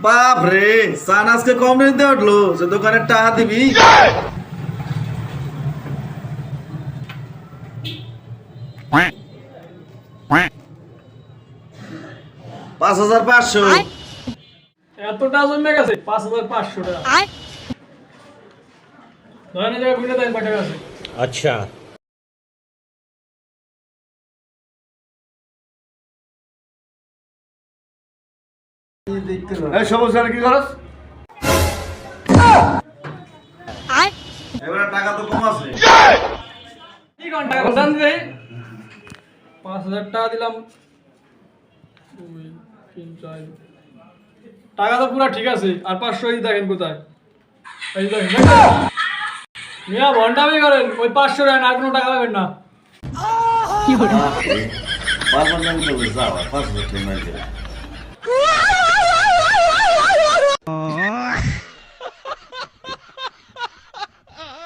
বাপ রে সান আজকে কম নিতে উঠলো সে দোকানে টাকা দিবি 5,500 এতটা জমে গেছে 5,500 টাকা ধরেন জায়গা ঘুরে দেন কয় টাকা আছে আচ্ছা এই সমস্যা কি খরচ এবারে টাকা তো কম আছে কি কোন টাকা বলছেন রে 5,000 টাকা দিলাম 2 3 4 টাকা তো পুরো ঠিক আছে আর 500 এই দেখেন কোথায় এই দেখেন মিয়া ভন্ডামি করেন ওই 500 টাকা আর কোনো টাকা পাবেন না কি বলে 5,000 টাকা যাওয়া 5,000 টাকা